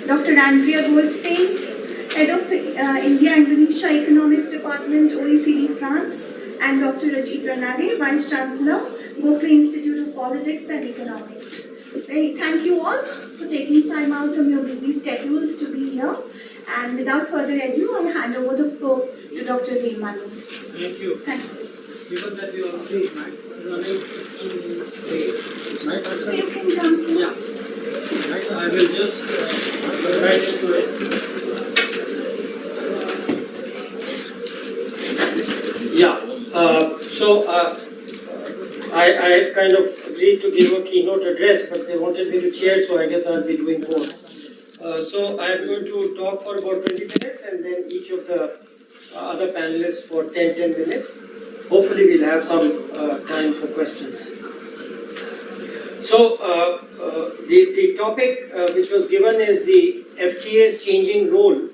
Dr. Andrea Goldstein, Head of the India-Indonesia Economics Department, OECD France, and Dr. Ajit Ranade, Vice Chancellor, Gokhale Institute of Politics and Economics. Thank you all for taking time out from your busy schedules to be here. And without further ado, I hand over the floor to Dr. Veemanu. Thank you. Thank you. Given that we are already running 15 minutes late, So you can come here. yeah, I will just write into it. I had kind of agreed to give a keynote address, but they wanted me to chair, so I guess I'll be doing both. So I'm going to talk for about 20 minutes and then each of the other panelists for 10 minutes. Hopefully we'll have some time for questions. So the topic which was given is the FTA's changing role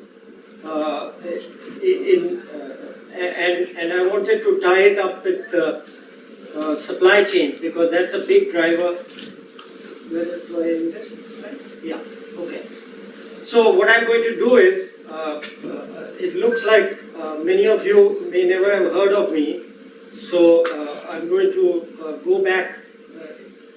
and I wanted to tie it up with the supply chain because that's a big driver. Where do I end this side? Yeah, okay. So what I'm going to do is, it looks like many of you may never have heard of me, so I'm going to go back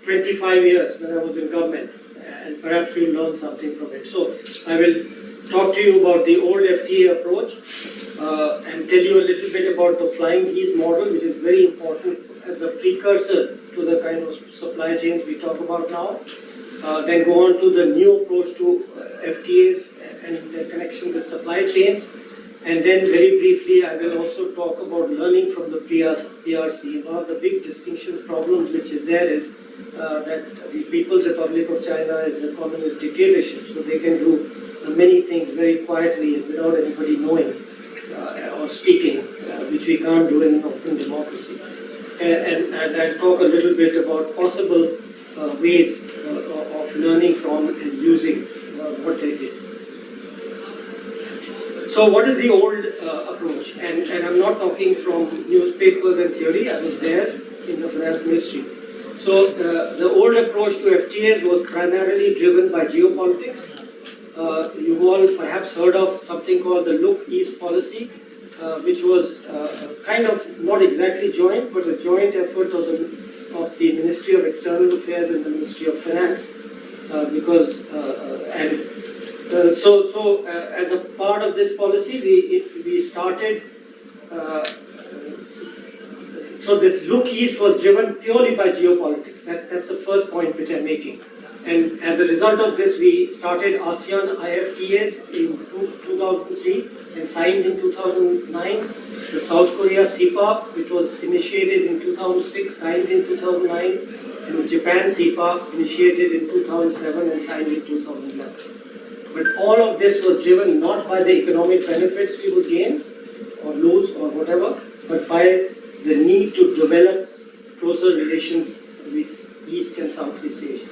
25 years when I was in government, and perhaps you'll learn something from it. So I will talk to you about the old FTA approach and tell you a little bit about the flying geese model, which is very important as a precursor to the kind of supply chains we talk about now. Then go on to the new approach to FTAs and their connection with supply chains. And then very briefly, I will also talk about learning from the PRC. One of the big distinctions, problems which is there is that the People's Republic of China is a communist dictatorship, so they can do many things very quietly and without anybody knowing or speaking, which we can't do in an open democracy. And I'll talk a little bit about possible ways of learning from and using what they did. So what is the old approach? And I'm not talking from newspapers and theory, I was there in the finance ministry. So the old approach to FTAs was primarily driven by geopolitics. You've all perhaps heard of something called the Look East policy, which was kind of not exactly joint, but a joint effort of the Ministry of External Affairs and the Ministry of Finance, because as a part of this policy, we started. So this Look East was driven purely by geopolitics. That's the first point which I'm making. And as a result of this, we started ASEAN IFTAs in 2003 and signed in 2009. The South Korea CPA, which was initiated in 2006, signed in 2009. And the Japan CPA, initiated in 2007 and signed in 2011. But all of this was driven not by the economic benefits we would gain or lose or whatever, but by the need to develop closer relations with East and Southeast Asia.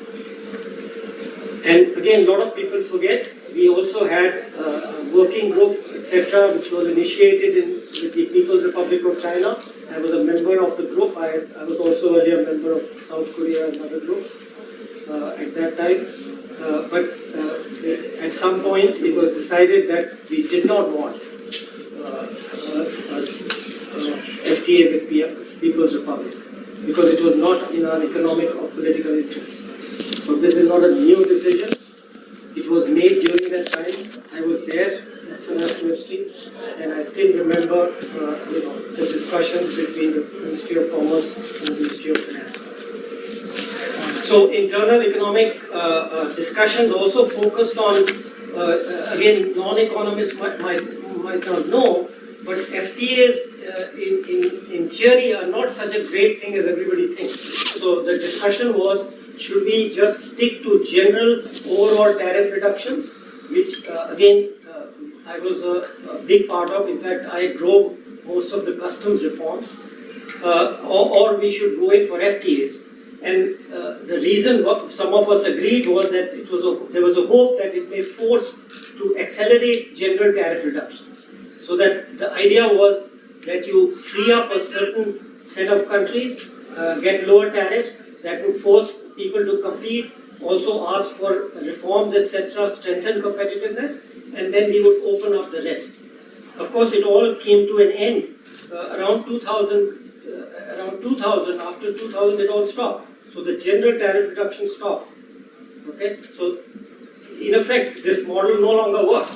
And again, a lot of people forget, we also had a working group, etc., which was initiated with the People's Republic of China. I was a member of the group. I was also earlier a member of South Korea and other groups at that time. But at some point, it was decided that we did not want FTA with People's Republic because it was not in our economic or political interest. So this is not a new decision. It was made during that time. I was there in the finance ministry, and I still remember the discussions between the Ministry of Commerce and the Ministry of Finance. So internal economic discussions also focused on, again, non-economists might not know, but FTAs in theory are not such a great thing as everybody thinks. So the discussion was, should we just stick to general overall tariff reductions, which again, I was a big part of. In fact, I drove most of the customs reforms, or we should go in for FTAs. And the reason some of us agreed was that there was a hope that it may force to accelerate general tariff reductions. So that the idea was that you free up a certain set of countries, get lower tariffs that would force people to compete also ask for reforms, etc., strengthen competitiveness, and then we would open up the rest. Of course, it all came to an end around 2000. After 2000, it all stopped. So the general tariff reduction stopped. Okay, so in effect, this model no longer worked.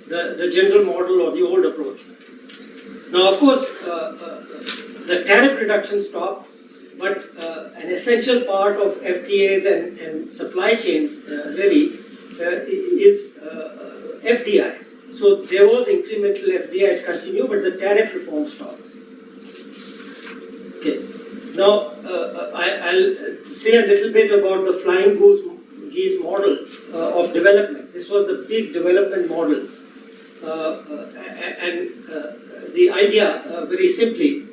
The general model or the old approach. Now, of course, the tariff reduction stopped, but an essential part of FTAs and supply chains really is FDI. So there was incremental FDI to continue, but the tariff reform stopped. Okay. Now, I'll say a little bit about the flying geese model of development. This was the big development model. And the idea, very simply,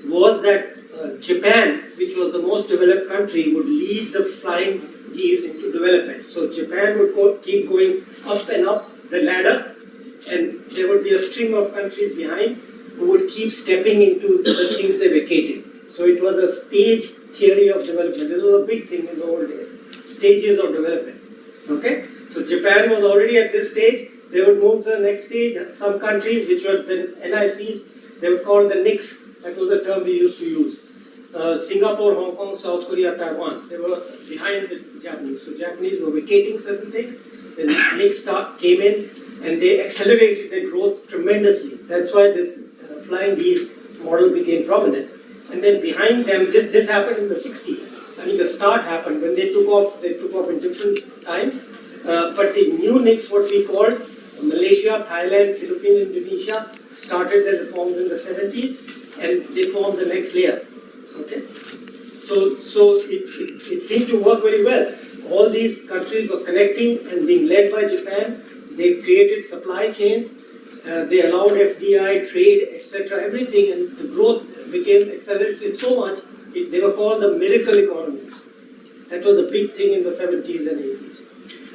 was that Japan, which was the most developed country, would lead the flying geese into development. So Japan would keep going up and up the ladder, and there would be a string of countries behind who would keep stepping into the things they vacated. So it was a stage theory of development. This was a big thing in the old days. Stages of development. Okay? So Japan was already at this stage. They would move to the next stage. Some countries, which were the NICs, they would call the NICs. That was the term we used to use. Singapore, Hong Kong, South Korea, Taiwan. They were behind the Japanese. So Japanese were vacating certain things. The NICs came in and they accelerated their growth tremendously. That's why this flying geese model became prominent. And then behind them, this happened in the 60s. I mean, the start happened when they took off in different times. But the new NICs, what we called Malaysia, Thailand, Philippines, Indonesia, started their reforms in the 70s, and they formed the next layer. Okay, so it seemed to work very well. All these countries were connecting and being led by Japan. They created supply chains. They allowed FDI, trade, etc., everything, and the growth became accelerated so much. They were called the miracle economies. That was a big thing in the 70s and 80s.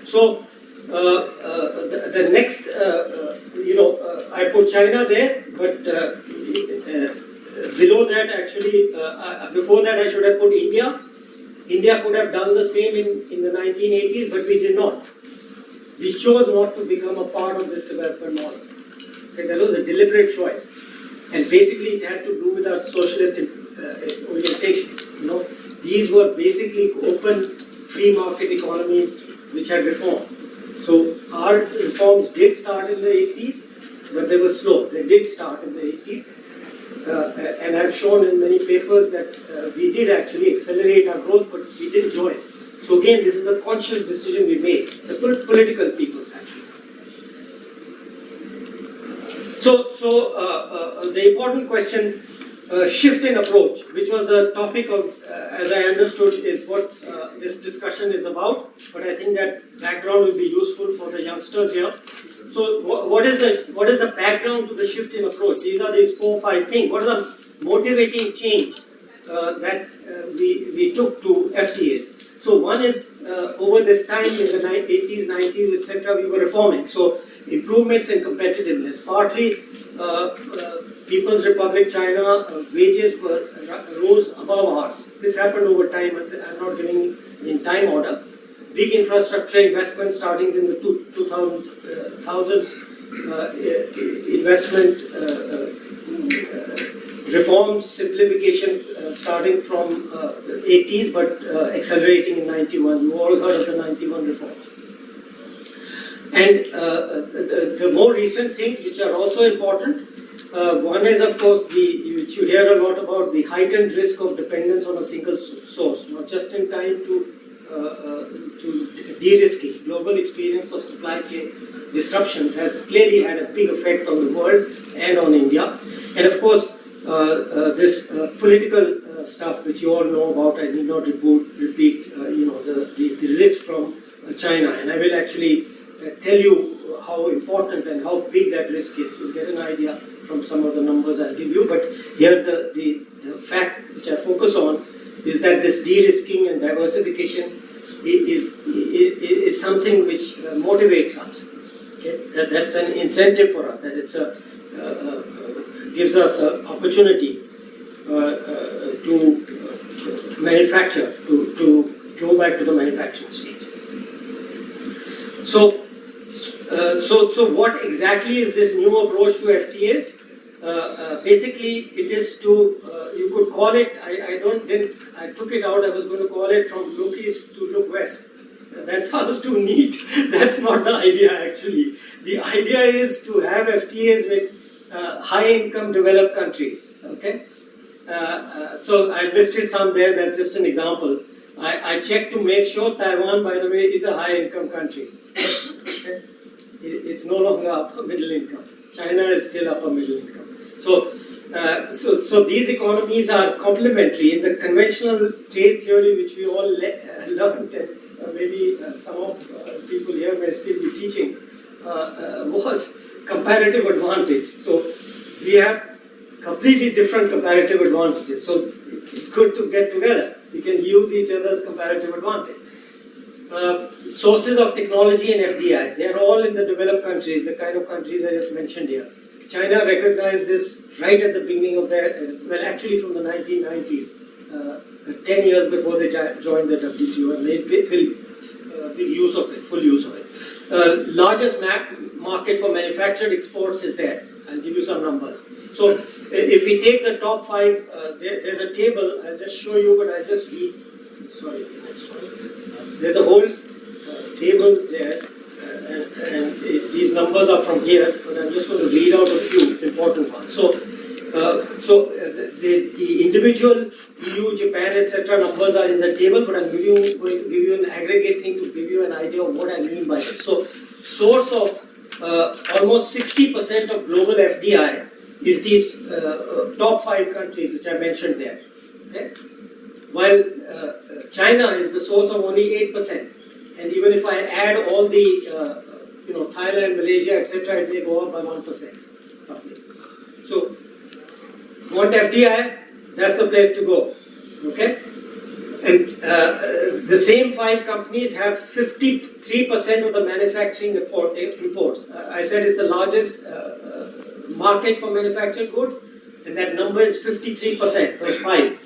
So the next, I put China there, but below that actually, before that I should have put India. India could have done the same in the 1980s, but we did not. We chose not to become a part of this development model. Okay, that was a deliberate choice. And basically it had to do with our socialist orientation. These were basically open, free market economies which had reformed. So our reforms did start in the 80s, but they were slow. They did start in the 80s. And I've shown in many papers that we did actually accelerate our growth, but we didn't join. So again, this is a conscious decision we made, the political people actually. So the important question, shift in approach, which was the topic of, as I understood, is what this discussion is about. But I think that background will be useful for the youngsters here. So what is the background to the shift in approach? These are these 4 or 5 things. What is the motivating change that we took to FTAs? So one is over this time in the 80s, 90s, etc., we were reforming. So improvements in competitiveness. Partly People's Republic China wages rose above ours. This happened over time. I'm not giving in time order. Big infrastructure investment starting in the 2000s, investment reforms, simplification starting from the 80s but accelerating in 91. You all heard of the 91 reforms. And the more recent things which are also important, one is of course which you hear a lot about, the heightened risk of dependence on a single source, not just in time to de-risking. Global experience of supply chain disruptions has clearly had a big effect on the world and on India. And of course, this political stuff which you all know about, I need not repeat, the risk from China. And I will actually tell you how important and how big that risk is. You'll get an idea from some of the numbers I'll give you. But here the fact which I focus on is that this de-risking and diversification is something which motivates us. Okay? That's an incentive for us, that it's gives us an opportunity to manufacture, to go back to the manufacturing stage. So what exactly is this new approach to FTAs? Basically, it is to, you could call it, I took it out, I was going to call it from look east to look west. That sounds too neat. That's not the idea actually. The idea is to have FTAs with high-income developed countries, okay? So I listed some there, that's just an example. I checked to make sure Taiwan, by the way, is a high-income country. Okay? It's no longer upper middle income. China is still upper middle income. So these economies are complementary. In the conventional trade theory, which we all learned, and maybe some of people here may still be teaching, was comparative advantage. So we have completely different comparative advantages. So it's good to get together. We can use each other's comparative advantage. Sources of technology and FDI, they are all in the developed countries, the kind of countries I just mentioned here. China recognized this right at the beginning of their, well actually from the 1990s, 10 years before they joined the WTO and made full use of it. Largest market for manufactured exports is there. I'll give you some numbers. So if we take the top 5, there's a table, I'll just show you, but I'll just read. Sorry, next one. There's a whole table there, and these numbers are from here, but I'm just going to read out a few important ones. So the individual EU, Japan, etc. numbers are in the table, but I'm going to give you an aggregate thing to give you an idea of what I mean by this. So source of almost 60% of global FDI is these top 5 countries which I mentioned there. Okay? While China is the source of only 8%, and even if I add all the Thailand, Malaysia, etc., it may go up by 1%, roughly. So, want FDI? That's the place to go. Okay, and the same 5 companies have 53% of the manufacturing imports. I said it's the largest market for manufactured goods, and that number is 53%. Those 5.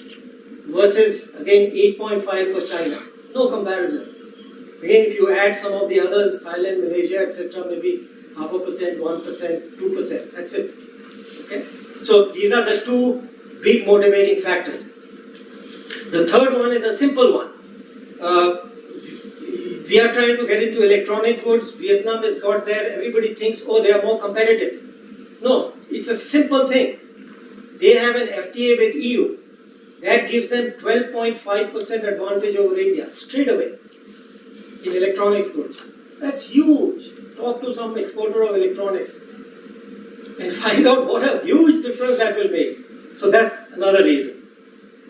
Versus again 8.5 for China. No comparison. Again, if you add some of the others, Thailand, Malaysia, etc., maybe 0.5%, 1%, 2%. That's it. Okay. So these are the 2 big motivating factors. The third one is a simple one. We are trying to get into electronic goods. Vietnam has got there. Everybody thinks, oh, they are more competitive. No, it's a simple thing. They have an FTA with EU. That gives them 12.5% advantage over India, straight away, in electronics goods. That's huge. Talk to some exporter of electronics and find out what a huge difference that will make. So that's another reason.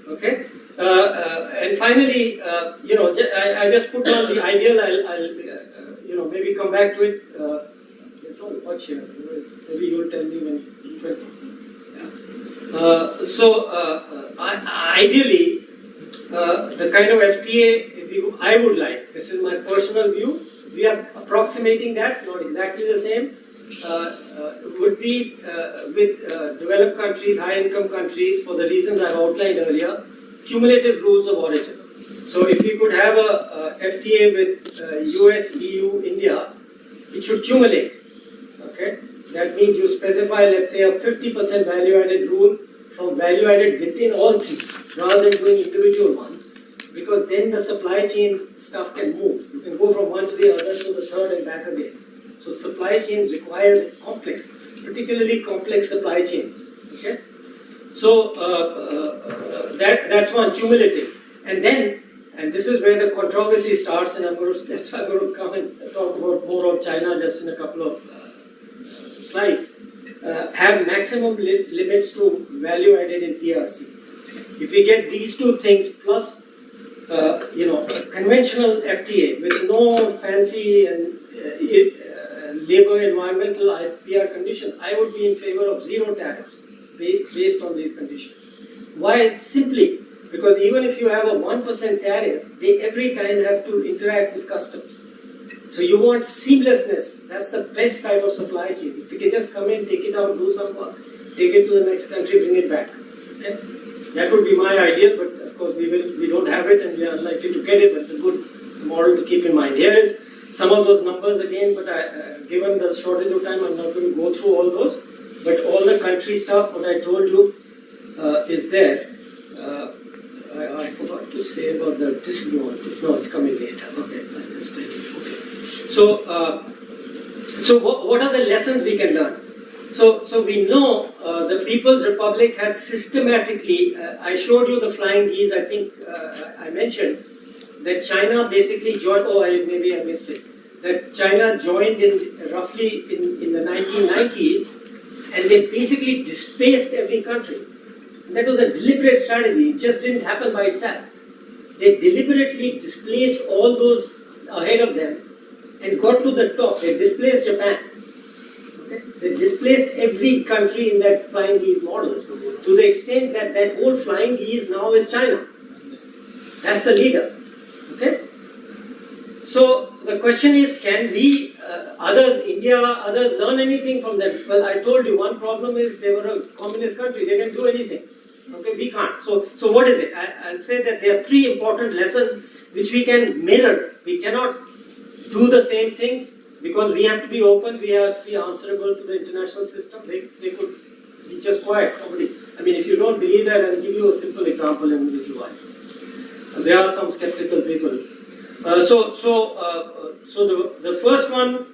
Okay? And finally, I just put down the ideal. I'll maybe come back to it. There's no watch here. Maybe you'll tell me when. Ideally, the kind of FTA I would like, this is my personal view, we are approximating that, not exactly the same, would be with developed countries, high-income countries, for the reasons I've outlined earlier, cumulative rules of origin. So if we could have a FTA with US, EU, India, it should cumulate. Okay? That means you specify, let's say, a 50% value-added rule from value-added within all 3, rather than doing individual ones, because then the supply chain stuff can move. You can go from one to the other to the third and back again. So supply chains require complex, particularly complex supply chains. Okay? So that's one, cumulative. And then, and this is where the controversy starts, and that's why I'm going to come and talk about more of China just in a couple of slides, have maximum limits to value added in PRC. If we get these 2 things plus, conventional FTA with no fancy and labor, environmental, PR conditions, I would be in favor of 0 tariffs based on these conditions. Why? Simply because even if you have a 1% tariff, they every time have to interact with customs. So you want seamlessness. That's the best type of supply chain. If you can just come in, take it out, do some work, take it to the next country, bring it back. Okay? That would be my idea, but of course we don't have it and we are unlikely to get it, but it's a good model to keep in mind. Here is some of those numbers again, but given the shortage of time, I'm not going to go through all those. But all the country stuff, what I told you, is there. I forgot to say about the disadvantage. No, it's coming later. Okay, I'll just tell you. Okay. So what are the lessons we can learn? So we know the People's Republic has systematically, I showed you the flying geese, I think I mentioned, that China basically joined, maybe I missed it, that China joined roughly in the 1990s, and they basically displaced every country. And that was a deliberate strategy, it just didn't happen by itself. They deliberately displaced all those ahead of them and got to the top. They displaced Japan. Okay? They displaced every country in that flying geese model to the extent that that whole flying geese now is China. That's the leader. Okay? So the question is, can we, India, others learn anything from them? Well, I told you one problem is they were a communist country. They can do anything. Okay, we can't. So what is it? I'll say that there are three important lessons which we can mirror. We cannot do the same things because we have to be open. We have to be answerable to the international system. They could be just quiet. Nobody. I mean, if you don't believe that, I'll give you a simple example in which you are. There are some skeptical people. So the first one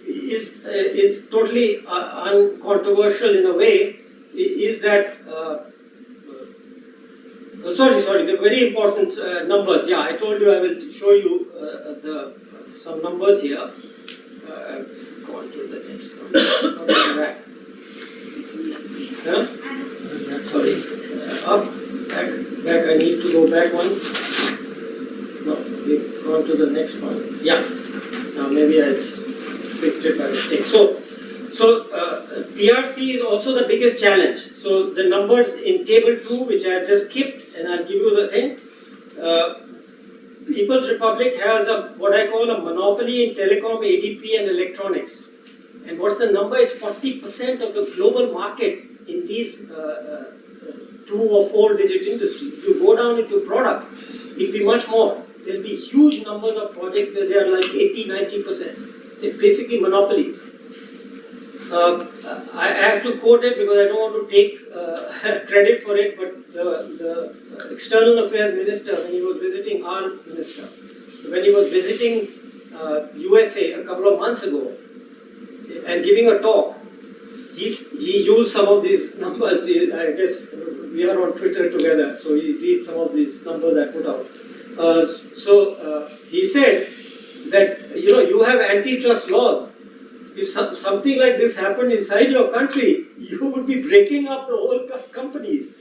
is totally uncontroversial in a way. Is that sorry, the very important numbers. Yeah, I told you I will show you some numbers here. I've just gone to the next one. Back. Huh? Sorry. Up, back. I need to go back one. No, we've gone to the next one. Yeah. Now maybe I picked it by mistake. So PRC is also the biggest challenge. So the numbers in table 2, which I have just skipped, and I'll give you the thing. People's Republic has what I call a monopoly in telecom, ADP and electronics. And what's the number is 40% of the global market in these 2 or 4 digit industries. If you go down into products, it'll be much more. There'll be huge numbers of projects where they are like 80-90%. They're basically monopolies. I have to quote it because I don't want to take credit for it, but the External Affairs Minister, when he was visiting our minister, when he was visiting USA a couple of months ago and giving a talk, he used some of these numbers. I guess we are on Twitter together, so he reads some of these numbers I put out. He said that you have antitrust laws. If something like this happened inside your country, you would be breaking up the whole companies.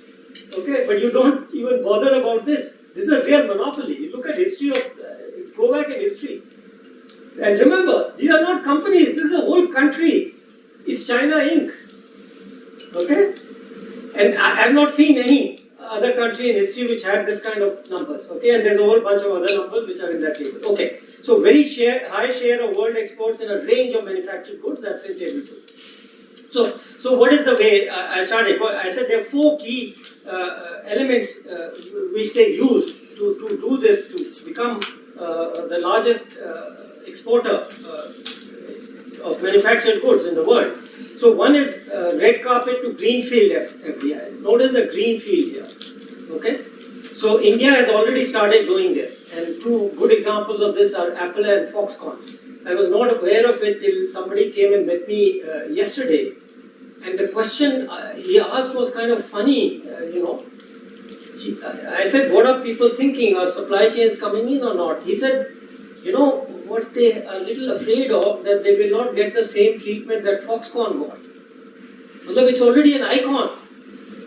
Okay, but you don't even bother about this. This is a real monopoly. You look at history of, go back in history. And remember, these are not companies, this is a whole country. It's China Inc. Okay? And I have not seen any other country in history which had this kind of numbers. Okay, and there's a whole bunch of other numbers which are in that table. Okay, so very high share of world exports in a range of manufactured goods, that's in table 2. So what is the way I started? Well, I said there are 4 key elements which they use to do this, to become the largest exporter of manufactured goods in the world. So one is red carpet to greenfield FDI. Notice the greenfield here. Okay? So India has already started doing this, and 2 good examples of this are Apple and Foxconn. I was not aware of it till somebody came and met me yesterday, and the question he asked was kind of funny, I said, what are people thinking? Are supply chains coming in or not? He said, what they are a little afraid of, that they will not get the same treatment that Foxconn got. Well, it's already an icon.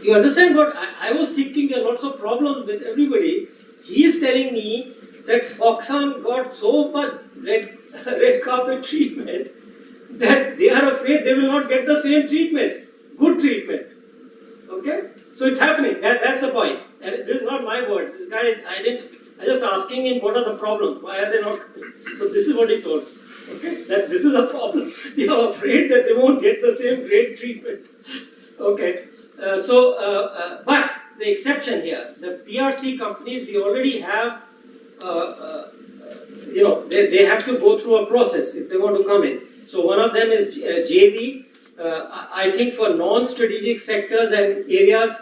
You understand what I was thinking? There are lots of problems with everybody. He is telling me that Foxconn got so much red carpet treatment that they are afraid they will not get the same treatment, good treatment. Okay? So it's happening. That's the point. And this is not my words. This guy, I just asking him what are the problems. Why are they not coming? So this is what he told. Okay? That this is a problem. They are afraid that they won't get the same great treatment. Okay? But the exception here, the PRC companies, we already have, they have to go through a process if they want to come in. So one of them is JV. I think for non-strategic sectors and areas,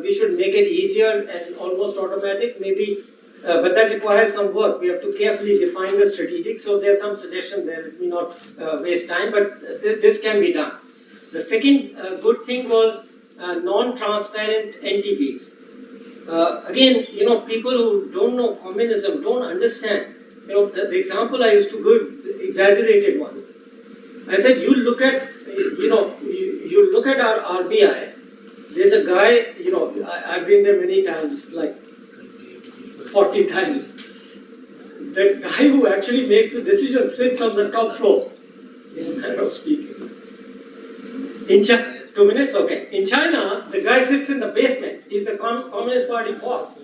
we should make it easier and almost automatic, maybe, but that requires some work. We have to carefully define the strategic, so there are some suggestions there. Let me not waste time, but this can be done. The second good thing was non-transparent NTPs. Again, people who don't know communism don't understand. The example I used to give, exaggerated one. I said, you look at our RBI. There's a guy, I've been there many times, like 40 times. The guy who actually makes the decision sits on the top floor, in a manner of speaking. In China, 2 minutes? Okay. In China, the guy sits in the basement. He's the Communist Party boss.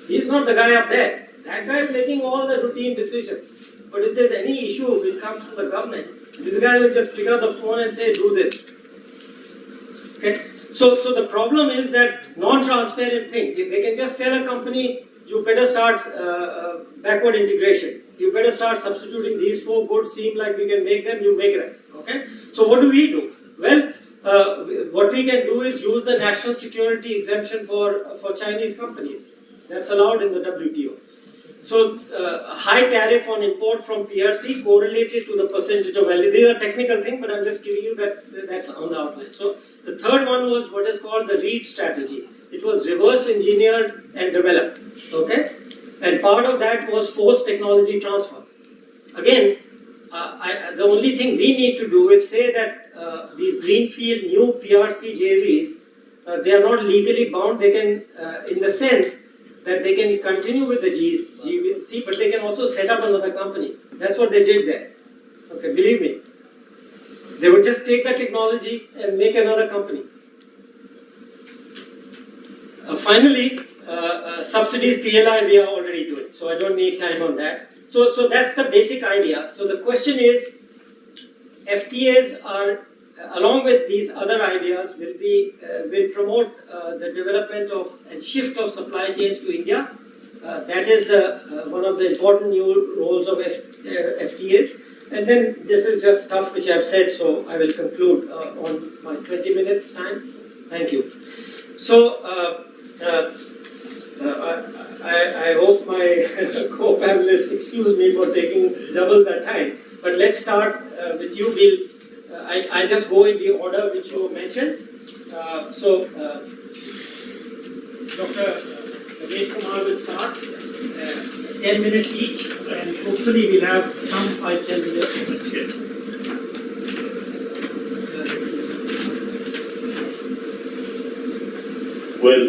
He's not the guy up there. That guy is making all the routine decisions. But if there's any issue which comes from the government, this guy will just pick up the phone and say, do this. Okay? So the problem is that non-transparent thing. They can just tell a company, you better start backward integration. You better start substituting these 4 goods, seem like we can make them, you make them. Okay? So what do we do? Well, what we can do is use the national security exemption for Chinese companies. That's allowed in the WTO. So, a high tariff on import from PRC correlated to the percentage of value. These are technical things, but I'm just giving you that's on the outline. So, the third one was what is called the READ strategy. It was reverse engineered and developed. Okay? And part of that was forced technology transfer. Again, the only thing we need to do is say that these greenfield new PRC JVs, they are not legally bound. They can, in the sense that they can continue with the GVC, but they can also set up another company. That's what they did there. Okay, believe me. They would just take the technology and make another company. Finally, subsidies PLI we are already doing, so I don't need time on that. So that's the basic idea. So the question is, FTAs are, along with these other ideas, will promote the development of and shift of supply chains to India. That is one of the important new roles of FTAs. And then this is just stuff which I've said, so I will conclude on my 20 minutes time. Thank you. So I hope my co-panelists excuse me for taking double the time. But let's start with you, Bill. I'll just go in the order which you mentioned. Dr. Ramesh Kumar will start. 10 minutes each, and hopefully we'll have some 5-10 minutes questions. Well,